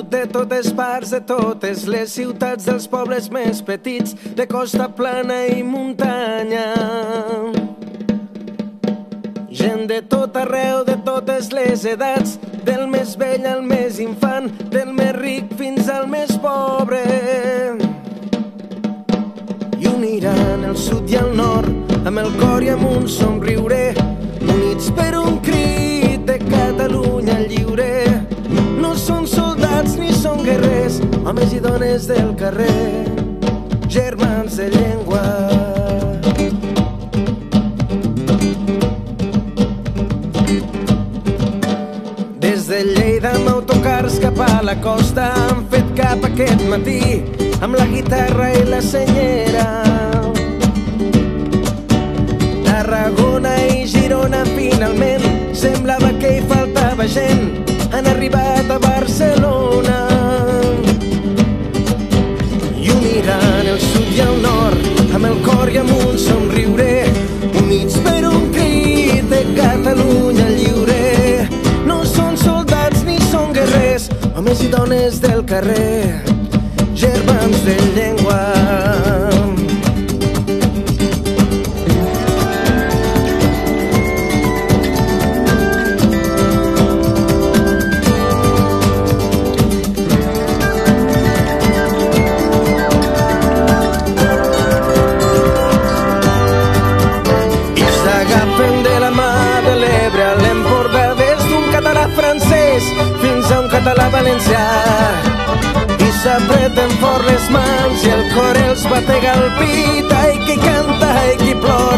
de totes parts, de totes les ciutats, dels pobles més petits, de costa plana i muntanya. Gent de tot arreu, de totes les edats, del més vell al més infant, del més ric fins al més pobre. I uniran el sud i el nord, amb el cor i amb un somriure, units per un crit de Catalunya lliure. No són soldats ni són guerrers, homes i dones del carrer, germans de llengua. Des de Lleida amb autocars cap a la costa han fet cap aquest matí amb la guitarra i la senyera. Tarragona i Girona finalment semblava que hi faltava gent, han arribat a Barcelona. I uniran el sud i el nord amb el cor i amb un somriure, units per un crit de Catalunya lliure. No són soldats ni són guerrers, homes i dones del carrer, germans de llengua. I s'agafen de la mà de l'Ebre a l'Empordà, francès fins a un català valencià, i s'apreten fort les mans i el cor els batega al pit. Ai, qui canta, ai, qui plora,